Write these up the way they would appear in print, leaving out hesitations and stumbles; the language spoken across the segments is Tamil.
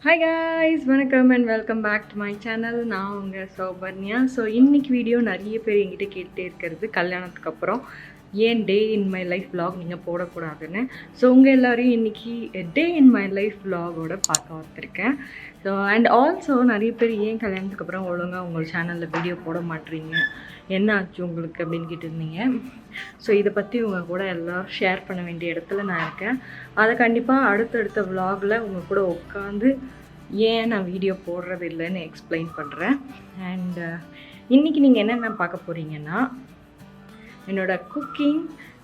Hi guys, welcome and welcome back to my channel. நான் உங்கள் Sowbaraniya. ஸோ இன்றைக்கி வீடியோ நிறைய பேர் என்கிட்ட கேட்டே இருக்கிறது கல்யாணத்துக்கு அப்புறம் ஏன் டே இன் மை லைஃப் vlog நீங்கள் போடக்கூடாதுன்னு. ஸோ உங்கள் எல்லோரையும் இன்றைக்கி டே இன் மை லைஃப் vlogோட பார்க்க வந்திருக்கேன். ஸோ அண்ட் ஆல்சோ நிறைய பேர் ஏன் கல்யாணத்துக்கு அப்புறம் ஒழுங்காக உங்கள் சேனலில் வீடியோ போட மாட்டீங்க, என்ன ஆச்சு உங்களுக்கு அப்படின்னு கேட்டிருந்தீங்க. ஸோ இதை பற்றி உங்கள் கூட எல்லாம் ஷேர் பண்ண வேண்டிய இடத்துல நான் இருக்கேன். அதை கண்டிப்பாக அடுத்தடுத்த விலாகில் உங்கள் கூட உட்காந்து ஏன் நான் வீடியோ போடுறது இல்லைன்னு எக்ஸ்பிளைன் பண்ணுறேன். அண்ட் இன்றைக்கி நீங்கள் என்னென்ன பார்க்க போகிறீங்கன்னா என்னோடய குக்கிங்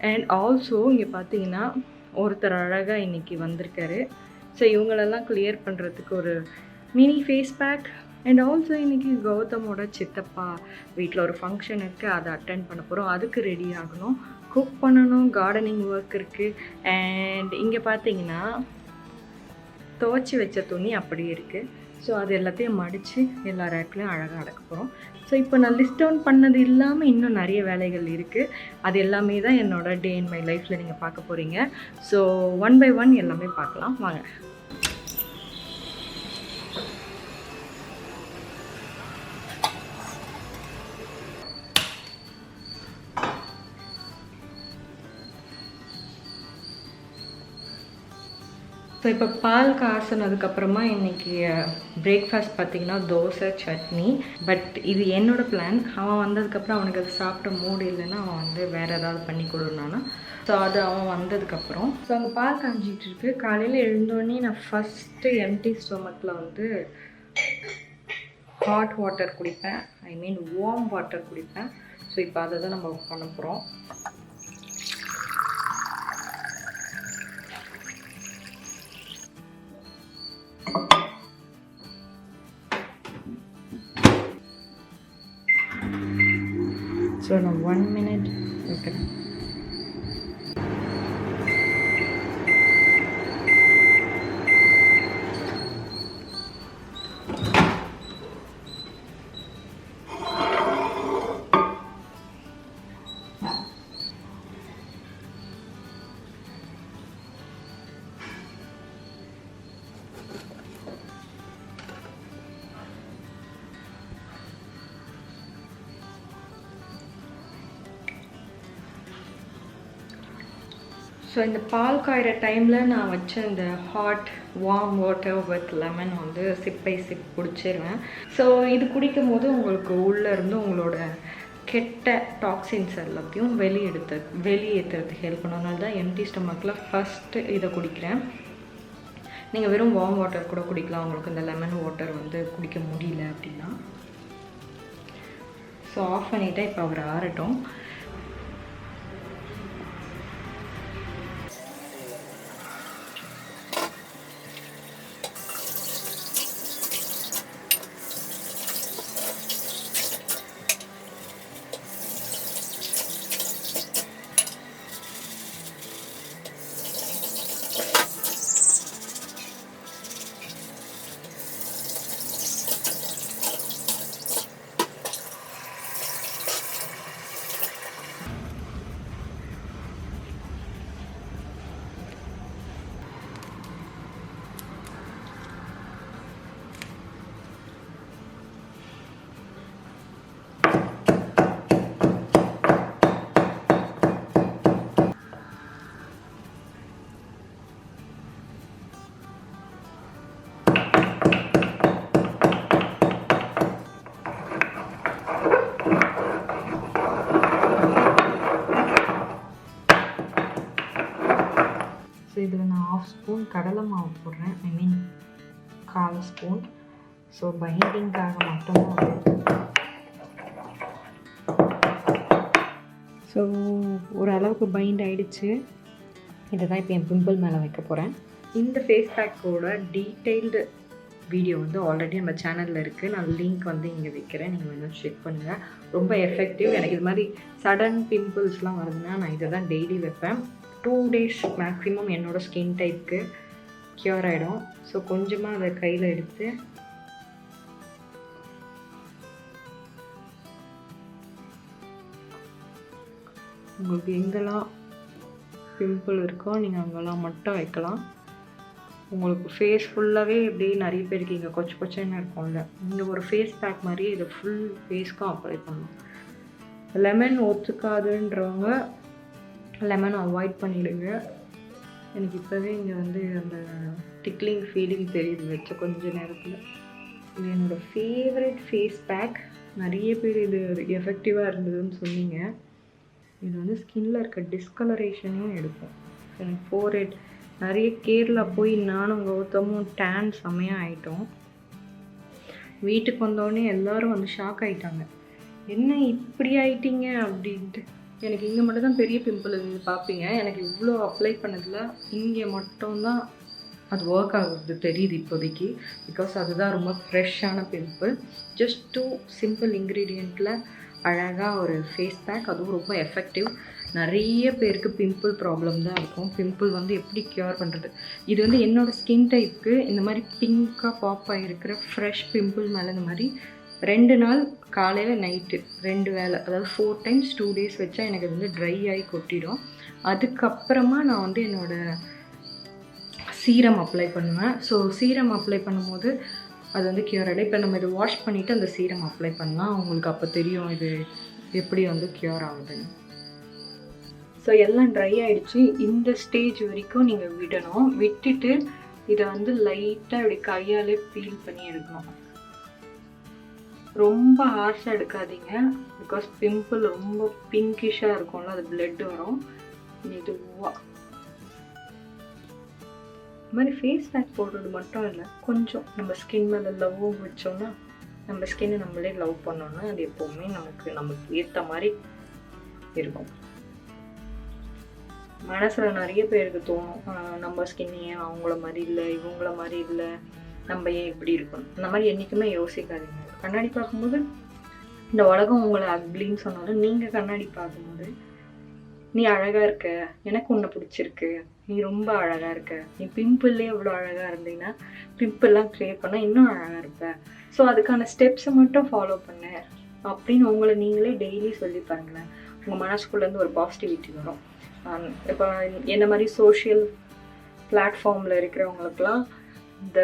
அண்ட் ஆல்சோ இங்கே பார்த்தீங்கன்னா ஒருத்தர் அழகாக இன்றைக்கி வந்திருக்காரு. ஸோ இவங்களெல்லாம் கிளியர் பண்ணுறதுக்கு ஒரு mini face pack. And also இன்றைக்கி கௌதமோட சித்தப்பா வீட்டில் ஒரு ஃபங்க்ஷன் இருக்குது, அதை அட்டென்ட் பண்ண போகிறோம். அதுக்கு ரெடி ஆகணும், குக் பண்ணணும், கார்டனிங் ஒர்க் இருக்குது. அண்ட் இங்கே பார்த்தீங்கன்னா துவைச்சி வச்ச துணி அப்படியே இருக்குது. ஸோ அது எல்லாத்தையும் மடித்து எல்லா ரேக்லையும் அழகாக அடக்க போகிறோம். ஸோ இப்போ நான் லிஸ்ட் டவுன் பண்ணது இல்லாமல் இன்னும் நிறைய வேலைகள் இருக்குது. அது எல்லாமே தான் என்னோடய டே இன் மை லைஃப்பில் நீங்கள் பார்க்க போகிறீங்க. ஸோ ஒன் பை ஒன் எல்லாமே பார்க்கலாம் வாங்க. ஸோ இப்போ பால் காசுனதுக்கப்புறமா இன்றைக்கி பிரேக்ஃபாஸ்ட் பார்த்திங்கன்னா தோசை சட்னி. பட் இது என்னோடய பிளான். அவன் வந்ததுக்கப்புறம் அவனுக்கு அது சாப்பிட்ட மூடு இல்லைன்னா அவன் வந்து வேறு ஏதாவது பண்ணி கொடுனானா. ஸோ அது அவன் வந்ததுக்கப்புறம் ஸோ அங்கே பால் காஞ்சிகிட்டு இருக்கு. காலையில் எழுந்தோடனே நான் ஃபஸ்ட்டு எம்டி ஸ்டொமக்கில் வந்து ஹாட் வாட்டர் குடிப்பேன், ஐ மீன் வார்ம் வாட்டர் குடிப்பேன். ஸோ இப்போ அதை தான் நம்ம பண்ண போகிறோம். ஸோ நான் 1 minute வைக்கிறேன். ஸோ இந்த பால் காய்கிற டைமில் நான் வச்ச இந்த hot warm water with lemon வந்து சிப் பை சிப் குடிச்சிருவேன். ஸோ இது குடிக்கும் போது உங்களுக்கு உள்ளேருந்து உங்களோட கெட்ட டாக்ஸின்ஸ் எல்லாத்தையும் வெளியேற்றுறதுக்கு ஹெல்ப் பண்ணனால தான் எம்டி ஸ்டொமக்கில் ஃபஸ்ட்டு இதை குடிக்கிறேன். நீங்கள் வெறும் வார்ம் வாட்டர் கூட குடிக்கலாம், உங்களுக்கு இந்த லெமன் வாட்டர் வந்து குடிக்க முடியல அப்படின்னா. ஸோ ஆஃப் பண்ணிவிட்டேன். இப்போ அவர் ஆறட்டும். ஸோ இதில் நான் 1/2 ஸ்பூன் கடலை மாவு போடுறேன், ஐ மீன் 1/4 ஸ்பூன். ஸோ பைண்டிங்காக மட்டும்தான். ஸோ ஓரளவுக்கு பைண்ட் ஆகிடுச்சு. இதை தான் இப்போ என் பிம்பிள் மேலே வைக்க போகிறேன். இந்த ஃபேஸ் பேக்கோட டீட்டெயில்டு வீடியோ வந்து ஆல்ரெடி நம்ம சேனலில் இருக்குது. நான் லிங்க் வந்து இங்கே வைக்கிறேன், நீங்கள் வேணும் செக் பண்ணுங்கள். ரொம்ப எஃபெக்டிவ். எனக்கு இது மாதிரி சடன் பிம்பிள்ஸ்லாம் வருதுன்னா நான் இதை தான் டெய்லி வைப்பேன். 2 days மேக்ஸிமம் என்னோடய ஸ்கின் டைப்புக்கு க்யூர் ஆகிடும். ஸோ கொஞ்சமாக அதை கையில் எடுத்து உங்களுக்கு எங்கெல்லாம் பிம்பிள் இருக்கோ நீங்கள் அங்கெல்லாம் மட்டும் வைக்கலாம். உங்களுக்கு ஃபேஸ் ஃபுல்லாகவே இப்படியே நிறைய பேருக்கு இங்கே கொச்சு கொச்சன்னு இருக்கும்ல, இங்கே ஒரு ஃபேஸ் பேக் மாதிரி இதை ஃபுல் ஃபேஸ்க்கும் அப்ளை பண்ணலாம். லெமன் ஒத்துக்காதுன்றவங்க லெமன் அவாய்ட் பண்ணிவிடுங்க. எனக்கு இப்போவே இங்கே வந்து அந்த டிக்லிங் ஃபீலிங் தெரியுது வச்ச கொஞ்ச நேரத்தில். இது என்னோடய ஃபேவரட் ஃபேஸ் பேக். நிறைய பேர் இது எஃபெக்டிவாக இருந்ததுன்னு சொன்னீங்க. இது வந்து ஸ்கின்னில் இருக்க டிஸ்கலரேஷனையும் எடுக்கும். எனக்கு ஃபோர்ஹெட் நிறைய கேரளா போய் நானும் கௌதமும் டேன் செம்மையாக ஆகிட்டோம். வீட்டுக்கு வந்தோடனே எல்லோரும் வந்து ஷாக் ஆகிட்டாங்க, என்ன இப்படி ஆகிட்டீங்க அப்படின்ட்டு. எனக்கு இங்கே மட்டும் தான் பெரிய பிம்பிள் இது பார்ப்பீங்க. எனக்கு இவ்வளோ அப்ளை பண்ணதில் இங்கே மட்டும்தான் அது ஒர்க் ஆகுது தெரியுது இப்போதைக்கு. பிகாஸ் அதுதான் ரொம்ப ஃப்ரெஷ்ஷான பிம்பிள். ஜஸ்ட் 2 சிம்பிள் இன்க்ரீடியண்ட்டில் அழகாக ஒரு ஃபேஸ் பேக், அதுவும் ரொம்ப எஃபெக்டிவ். நிறைய பேருக்கு பிம்பிள் ப்ராப்ளம் தான் இருக்கும். பிம்பிள் வந்து எப்படி க்யூர் பண்ணுறது? இது வந்து என்னோடய ஸ்கின் டைப்புக்கு இந்த மாதிரி பிங்காக பாப் ஆகிருக்கிற ஃப்ரெஷ் பிம்பிள் மேலே இந்த மாதிரி 2 நாள் காலையில் நைட்டு 2 வேளை, அதாவது 4 times 2 days வச்சா எனக்கு அது வந்து ட்ரை ஆகி கொட்டிடும். அதுக்கப்புறமா நான் வந்து என்னோடய சீரம் அப்ளை பண்ணுவேன். ஸோ சீரம் அப்ளை பண்ணும்போது அது வந்து க்யூர் ஆகிடும். இப்போ நம்ம இதை வாஷ் பண்ணிவிட்டு அந்த சீரம் அப்ளை பண்ணலாம். உங்களுக்கு அப்போ தெரியும் இது எப்படி வந்து க்யூர் ஆகுதுன்னு. ஸோ எல்லாம் ட்ரை ஆகிடுச்சு. இந்த ஸ்டேஜ் வரைக்கும் நீங்கள் விடணும். விட்டுட்டு இதை வந்து லைட்டாக இப்படி கையாலே பீல் பண்ணி எடுக்கணும். ரொம்ப ஹார்ஷாக எடுக்காதீங்க. பிகாஸ் பிம்பிள் ரொம்ப பிங்கிஷாக இருக்கும்ல, அது பிளட் வரும். மெதுவாக இது மாதிரி ஃபேஸ் பேக் போடுறது மட்டும் இல்லை, கொஞ்சம் நம்ம ஸ்கின் மேலே லவ் வச்சோன்னா, நம்ம ஸ்கின்னை நம்மளே லவ் பண்ணோன்னா அது எப்போவுமே நமக்கு ஏற்ற மாதிரி இருக்கும். மனசில் நிறைய பேருக்கு தோணும், நம்ம ஸ்கின் ஏன் அவங்கள மாதிரி இல்லை, இவங்கள மாதிரி இல்லை, நம்ம ஏன் இப்படி இருக்கணும். அந்த மாதிரி என்றைக்குமே யோசிக்காதீங்க. கண்ணாடி பார்க்கும்போது இந்த உலகம் உங்களை அக்லின்னு சொன்னாலும் நீங்கள் கண்ணாடி பார்க்கும்போது நீ அழகாக இருக்க, எனக்கு உன்னை பிடிச்சிருக்கு, நீ ரொம்ப அழகாக இருக்க, நீ பிம்பிள்லே எவ்வளோ அழகாக இருந்தீங்கன்னா பிம்பிள்லாம் க்ளியர் பண்ணால் இன்னும் அழகாக இருப்ப. ஸோ அதுக்கான ஸ்டெப்ஸை மட்டும் ஃபாலோ பண்ண அப்படின்னு உங்களை நீங்களே டெய்லி சொல்லி பாருங்களேன். உங்கள் மனசுக்குள்ளேருந்து ஒரு பாசிட்டிவிட்டி வரும். இப்போ என்ன மாதிரி சோஷியல் பிளாட்ஃபார்மில் இருக்கிறவங்களுக்கெல்லாம் இந்த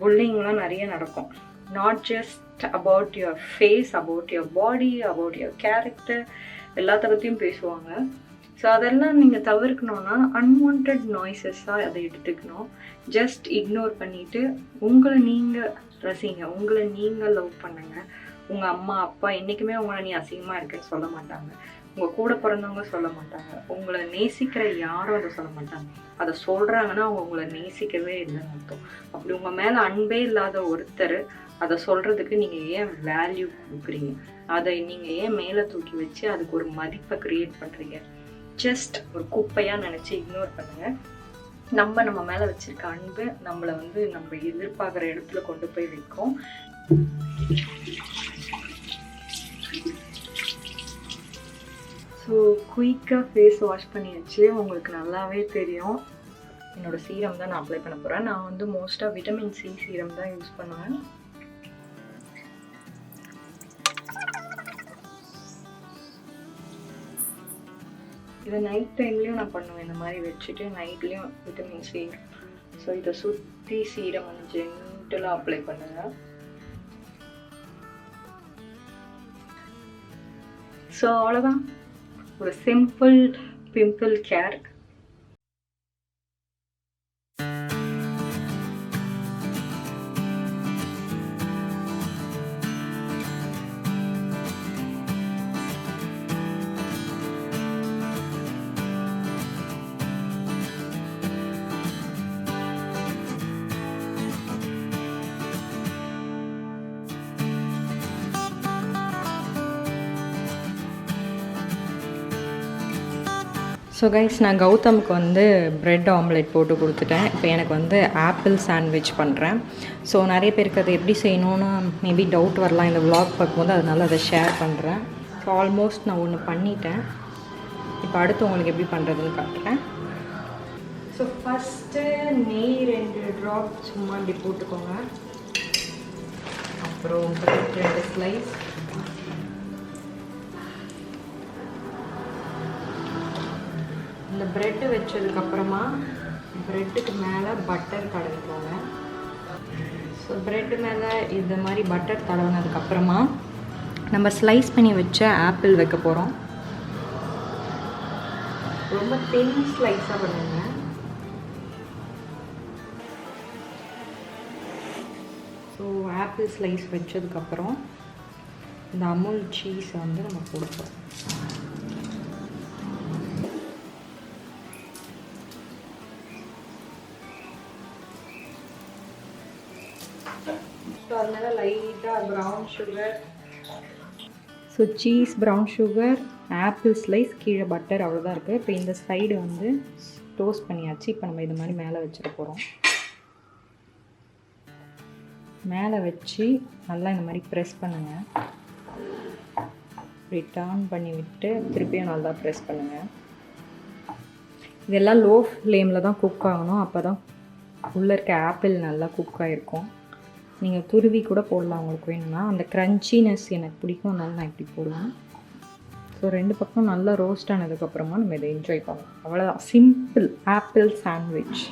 புல்லிங்லாம் நிறைய நடக்கும். Not just about your face, about your body, about your character, எல்லாத்த பற்றியும் பேசுவாங்க. ஸோ அதெல்லாம் நீங்கள் தவிர்க்கணுன்னா அன்வான்ட் நாய்ஸஸாக அதை எடுத்துக்கணும். ஜஸ்ட் இக்னோர் பண்ணிவிட்டு உங்களை நீங்கள் ரசிங்க, உங்களை நீங்கள் லவ் பண்ணுங்கள். உங்கள் அம்மா அப்பா என்றைக்குமே உங்களை நீ அசிங்கமாக இருக்குன்னு சொல்ல மாட்டாங்க. உங்கள் கூட பிறந்தவங்க சொல்ல மாட்டாங்க. உங்களை நேசிக்கிற யாரும் அதை சொல்ல மாட்டாங்க. அதை சொல்கிறாங்கன்னா அவங்க உங்களை நேசிக்கவே இல்லைன்னு அர்த்தம். அப்படி உங்கள் மேலே அன்பே இல்லாத ஒருத்தர் அதை சொல்கிறதுக்கு நீங்கள் ஏன் வேல்யூ கொடுக்குறீங்க? அதை நீங்கள் ஏன் மேலே தூக்கி வச்சு அதுக்கு ஒரு மதிப்பை க்ரியேட் பண்ணுறீங்க? ஜஸ்ட் ஒரு குப்பையாக நினச்சி இக்னோர் பண்ணுங்கள். நம்ம மேலே வச்சுருக்க அன்பு நம்மளை வந்து நம்ம எதிர்பார்க்குற இடத்துல கொண்டு போய் வைக்கும். ஸோ குயிக்காக ஃபேஸ் வாஷ் பண்ணியாச்சு. உங்களுக்கு நல்லாவே தெரியும். என்னோடய சீரம் தான் நான் அப்ளை பண்ண போகிறேன். நான் வந்து மோஸ்ட்டாக விட்டமின் சி சீரம் தான் யூஸ் பண்ணுவேன். இதை நைட் டைம்லேயும் நான் பண்ணுவேன். இந்த மாதிரி வச்சுட்டு நைட்லேயும் விட்டமின் சி. ஸோ இதை சுற்றி சீரம் வந்து ஜென்டலாக அப்ளை பண்ணுங்கள். ஸோ அவ்வளோதான், ஒரு simple pimple care. So guys, நான் கௌதமுக்கு வந்து ப்ரெட் ஆம்லெட் போட்டு கொடுத்துட்டேன். இப்போ எனக்கு வந்து ஆப்பிள் சாண்ட்விச் பண்ணுறேன். ஸோ நிறைய பேருக்கு அதை எப்படி செய்யணும்னு மேபி டவுட் வரலாம் இந்த விலாக் பார்க்கும்போது, அதனால அதை ஷேர் பண்ணுறேன். ஸோ ஆல்மோஸ்ட் நான் ஒன்று பண்ணிட்டேன். இப்போ அடுத்து உங்களுக்கு எப்படி பண்ணுறதுன்னு காட்டுறேன். ஸோ ஃபஸ்ட்டு நெய் 2 ட்ராப் சும்மா இப்படி போட்டுக்கோங்க. அப்புறம் 2 ஸ்லைஸ். இந்த ப்ரெட்டு வச்சதுக்கப்புறமா ப்ரெட்டுக்கு மேலே பட்டர் தடவிக்கோங்க. ஸோ ப்ரெட்டு மேலே இந்த மாதிரி பட்டர் தடவினதுக்கப்புறமா நம்ம ஸ்லைஸ் பண்ணி வச்ச ஆப்பிள் வைக்க போகிறோம். ரொம்ப தின் ஸ்லைஸாக பண்ணுங்க. ஸோ ஆப்பிள் ஸ்லைஸ் வச்சதுக்கப்புறம் இந்த அமுல் சீஸை வந்து நம்ம போடுறோம். ஸோ அதனால லைட்டாக brown sugar, so cheese, brown sugar, apple slice, கீழே பட்டர், அவ்வளோதான் இருக்குது. இப்போ இந்த சைடு வந்து டோஸ்ட் பண்ணியாச்சு. இப்போ நம்ம இது மாதிரி மேலே வச்சிட போகிறோம். மேலே வச்சு நல்லா இந்த மாதிரி ப்ரெஸ் பண்ணுங்கள். இப்படி டர்ன் பண்ணி விட்டு திருப்பியும் நல்லா ப்ரெஸ் பண்ணுங்கள். இதெல்லாம் லோ ஃப்ளேமில் தான் குக் ஆகணும். அப்போ தான் உள்ளே இருக்க ஆப்பிள் நல்லா குக் ஆகிருக்கும். நீங்கள் துருவி கூட போடலாம் உங்களுக்கு வேணும்னா. அந்த க்ரன்ச்சினஸ் எனக்கு பிடிக்கும், அதனால நான் இப்படி போடுவேன். ஸோ 2 பக்கம் நல்லா ரோஸ்ட் ஆனதுக்கப்புறமா நம்ம இதை என்ஜாய் பண்ணலாம். அவ்வளோதான், சிம்பிள் ஆப்பிள் சாண்ட்விச்.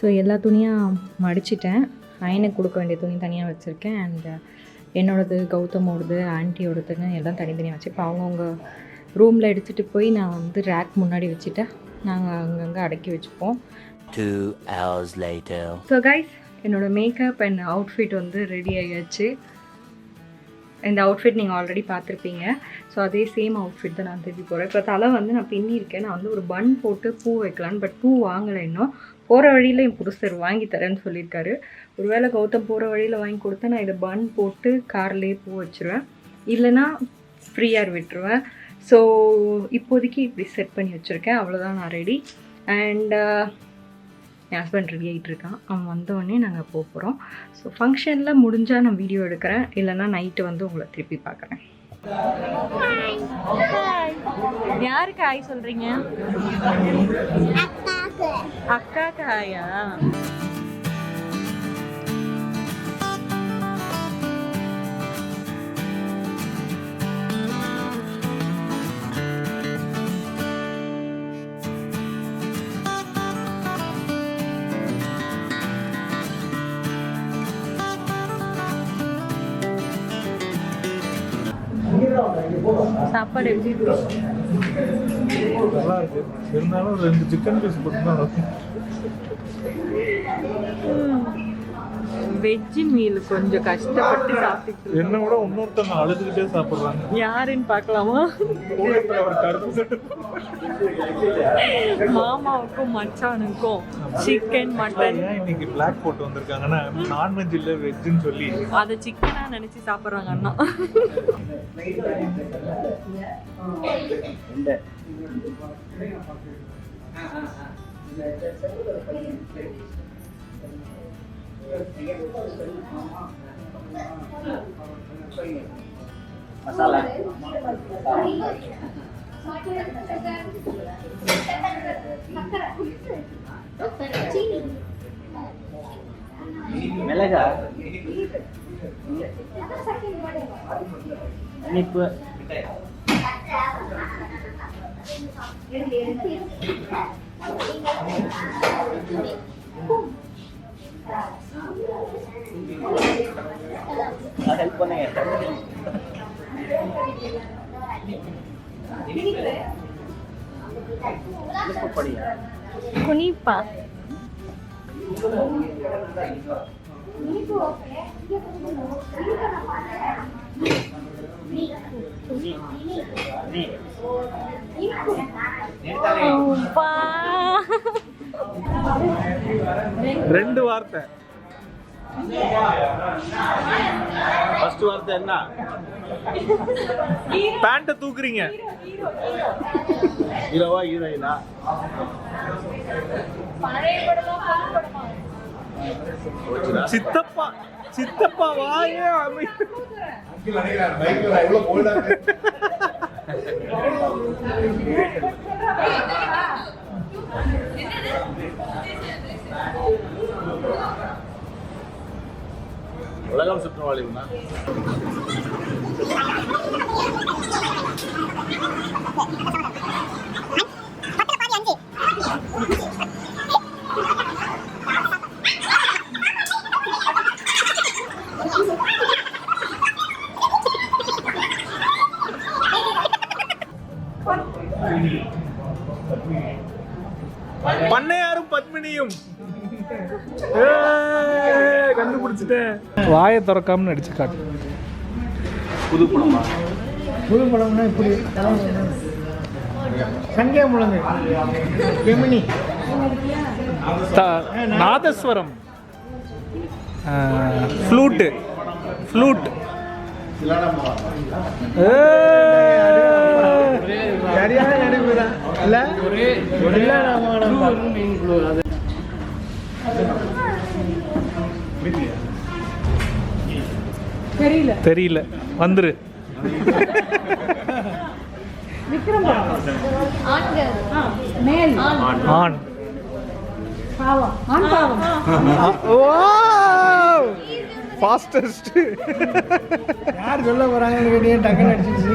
ஸோ எல்லா துணியாக மடிச்சிட்டேன். அயனுக்கு கொடுக்க வேண்டிய துணி தனியாக வச்சுருக்கேன். அண்ட் என்னோடது, கௌதமோடது, ஆன்ட்டியோடதுன்னு எல்லாம் தனித்தனியாக வச்சு இப்போ அவங்கவுங்க ரூமில் எடுத்துகிட்டு போய் நான் வந்து ரேக் முன்னாடி வச்சுட்டேன். நாங்கள் அங்கங்கே அடக்கி வச்சுப்போம். 2 hours later. ஸோ கைஸ், என்னோடய மேக்கப் அண்ட் அவுட்ஃபிட் வந்து ரெடி ஆகியாச்சு. இந்த அவுட்ஃபிட் நீங்கள் ஆல்ரெடி பார்த்துருப்பீங்க. ஸோ அதே சேம் அவுட்ஃபிட் தான் நான் திருப்பி போகிறேன். இப்போ தலை வந்து நான் பின்னியிருக்கேன். நான் வந்து ஒரு பன் போட்டு பூ வைக்கலான்னு, பட் பூ வாங்கலை இன்னும். போகிற வழியில் என் புருஷர் வாங்கி தரேன்னு சொல்லியிருக்காரு. ஒருவேளை கௌதம் போகிற வழியில் வாங்கி கொடுத்தா நான் இதை பன் போட்டு கார்லேயே பூ வச்சுருவேன், இல்லைனா ஃப்ரீயாக விட்டுருவேன். ஸோ இப்போதைக்கு இப்படி செட் பண்ணி வச்சுருக்கேன். அவ்வளோதான், நான் ready. And N husband ready ஆகிட்டு இருக்கான். அவன் வந்தோடனே நாங்கள் போக போகிறோம். ஸோ ஃபங்க்ஷனில் முடிஞ்சால் நான் வீடியோ எடுக்கிறேன், இல்லைனா நைட்டு வந்து உங்களை திருப்பி பார்க்குறேன். யாருக்கு ஹாய் சொல்கிறீங்க? அக்காக்கு ஹாயா? சாப்பாடு எப்படி இருக்கு? நல்லா இருக்கு. இருந்தாலும் 2 சிக்கன் பீஸ் போட்டுதான் வெஜ் மீல் கொஞ்சம் கஷ்டப்பட்டு சாப்பிட்டு. என்ன விட இன்னொருத்தவங்க அழுதுகிட்டே சாப்பிடுறாங்க. யாருன்னு பார்க்கலாமா? மாமாவுக்கும் மச்சானுக்கும் சிக்கன், மட்டன். இன்னைக்கு பிளாக் போட்டு வந்திருக்காங்கன்னா நான்வெஜ் இல்ல வெஜ்ன்னு சொல்லி அதை சிக்கனா நினைச்சு சாப்பிடுறாங்க அண்ணா. மசாலா மிளகா இனிப்பு ஹெல்ப் பண்ணுங்க. குனிப்பா ரெண்டு வார்த்தை. ஃபர்ஸ்ட் வார்த்தை என்ன? பேண்ட்டை தூக்குறீங்க. ஹீரோவா ஹீரோயினா? சித்தப்பா சித்தப்பா வாயே உலகம் சுற்றுவாளினா பண்ணையாரும் பத்மினியும். கண்டுபிடிச்சிட்டேன். வாயை திறக்காம நடிச்சு காட்டு. புது படமா? புது படம்னா இப்படி சங்கே முழங்கு பெமினி நாதஸ்வரம் ஃப்ளூட்டு ஃப்ளூட் சரியான நடிப்புதான் இல்ல தெரியல தெரியல வந்துரு. விக்ரம் மேல் ஆண் பாவம் ஆண் பாவம். Wow fastest. யார் சொல்ல போறாங்கன்னு கேட்டீங்க, டக்குன்னு அடிச்சிச்சு.